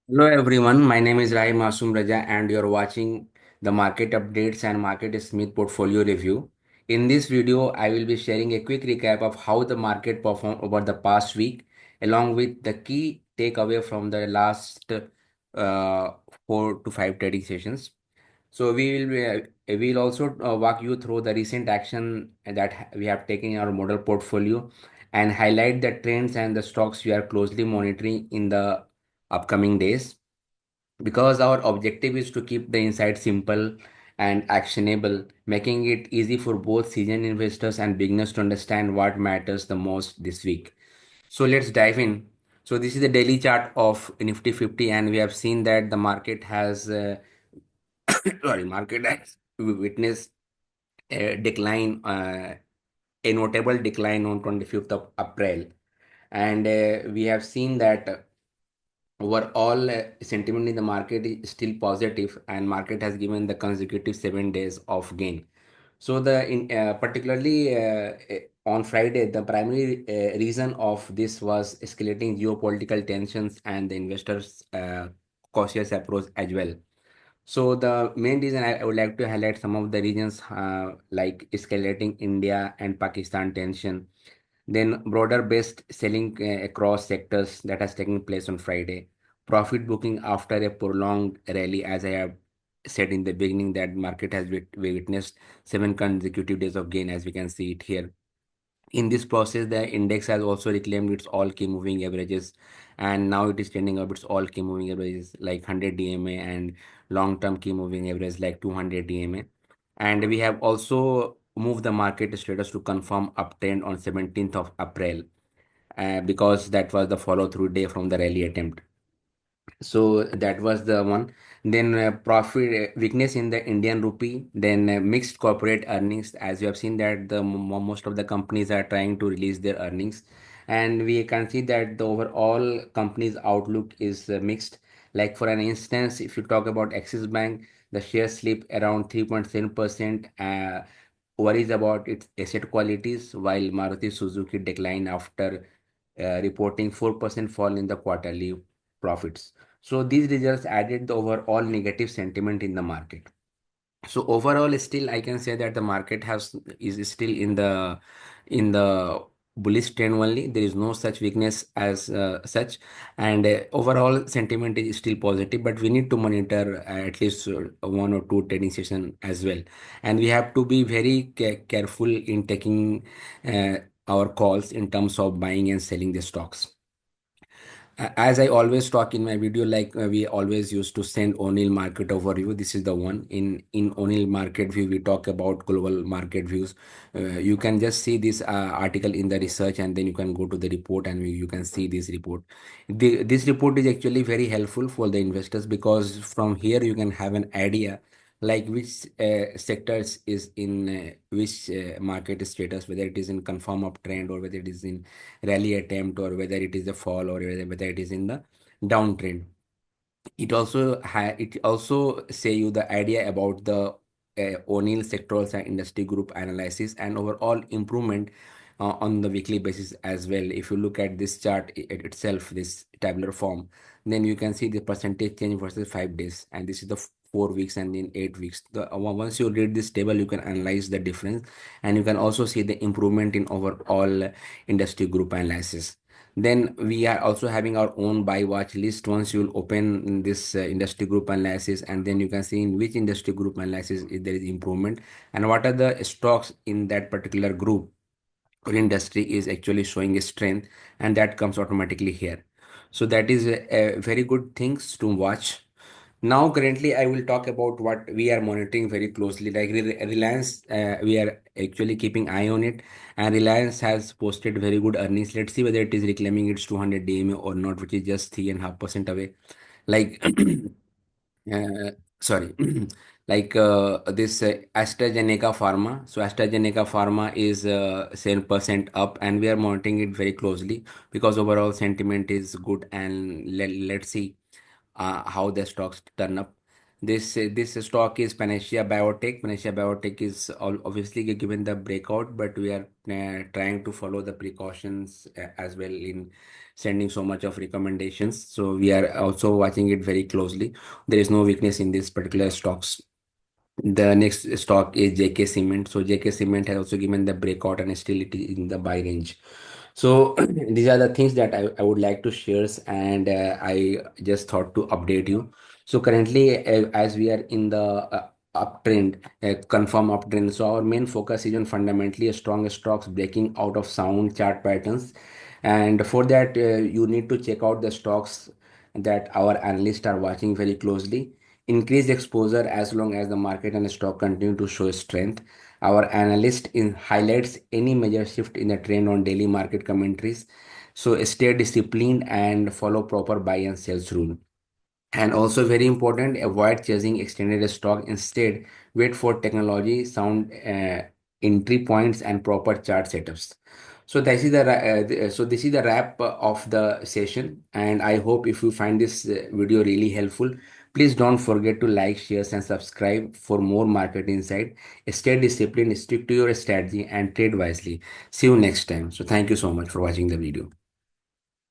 Hello everyone, my name is Rahim Masum Raja and you're watching the market updates and MarketSmith portfolio review. In this video, I will be sharing a quick recap of how the market performed over the past week, along with the key takeaway from the last 4 to 5 trading sessions. So we will also walk you through the recent action that we have taken in our model portfolio and highlight the trends and the stocks we are closely monitoring in the upcoming days, because our objective is to keep the insight simple and actionable, making it easy for both seasoned investors and beginners to understand what matters the most this week. So let's dive in. So this is the daily chart of Nifty 50, and we have seen that the market has market has witnessed a decline, a notable decline on 25th of April, and we have seen that overall sentiment in the market is still positive, and market has given the consecutive 7 days of gain. So particularly on Friday, the primary reason of this was escalating geopolitical tensions and the investors' cautious approach as well. So the main reason I would like to highlight some of the regions, like escalating India and Pakistan tension, then broader based selling across sectors that has taken place on Friday. Profit booking after a prolonged rally, as I have said in the beginning, that market has witnessed 7 consecutive days of gain, as we can see it here. In this process, the index has also reclaimed its all key moving averages, and now it is trending up its all key moving averages like 100 DMA and long-term key moving average like 200 DMA. And we have also moved the market status to confirm uptrend on 17th of April, because that was the follow-through day from the rally attempt. So that was the one. Then profit weakness in the Indian rupee, then mixed corporate earnings, as you have seen that most of the companies are trying to release their earnings, and we can see that the overall company's outlook is mixed. Like for an instance, if you talk about Axis Bank, the share slip around 3.7%, worries about its asset qualities, while Maruti Suzuki declined after reporting 4% fall in the quarterly profits. So these results added the overall negative sentiment in the market. So overall, still I can say that the market has is still in the bullish trend only. There is no such weakness as such, and overall sentiment is still positive. But we need to monitor at least one or two trading session as well, and we have to be very careful in taking uh, our calls in terms of buying and selling the stocks. As I always talk in my video, like we always used to send O'Neill market overview. This is the one in O'Neill market view. We talk about global market views. You can just see this article in the research, and then you can go to the report, and you can see this report. This report is actually very helpful for the investors, because from here you can have an idea like which sectors is in which market status, whether it is in confirm uptrend or whether it is in rally attempt or whether it is a fall or whether it is in the downtrend. It also say you the idea about the O'Neill sectorals and industry group analysis and overall improvement on the weekly basis as well. If you look at this chart itself, this tabular form, then you can see the percentage change versus 5 days, and this is the 4 weeks and in 8 weeks. Once you read this table, you can analyze the difference, and you can also see the improvement in overall industry group analysis. Then we are also having our own buy watch list. Once you'll open this industry group analysis, and then you can see in which industry group analysis there is improvement and what are the stocks in that particular group or industry is actually showing a strength, and that comes automatically here. So that is a very good things to watch. Now, currently, I will talk about what we are monitoring very closely. Like Reliance, we are actually keeping eye on it, and Reliance has posted very good earnings. Let's see whether it is reclaiming its 200 DMA or not, which is just 3.5% away. Like, sorry, like this AstraZeneca Pharma. So AstraZeneca Pharma is 7% up, and we are monitoring it very closely because overall sentiment is good, and let's see how the stocks turn up. This stock is Panacea Biotech. Panacea Biotech is obviously given the breakout, but we are trying to follow the precautions as well in sending so much of recommendations. So we are also watching it very closely. There is no weakness in this particular stocks. The next stock is JK Cement. So JK Cement has also given the breakout and still it is in the buy range. So these are the things that I would like to share, and I just thought to update you. So currently, as we are in the uptrend, confirm uptrend, so our main focus is on fundamentally strong stocks breaking out of sound chart patterns. And for that, you need to check out the stocks that our analysts are watching very closely. Increase exposure as long as the market and stock continue to show strength. Our analyst in highlights any major shift in the trend on daily market commentaries. So stay disciplined and follow proper buy and sales rule. And also very important, avoid chasing extended stock. Instead, wait for technology sound entry points and proper chart setups. So this is this is the wrap of the session, and I hope if you find this video really helpful, please don't forget to like, share, and subscribe for more market insight. Stay disciplined, stick to your strategy, and trade wisely. See you next time. So thank you so much for watching the video.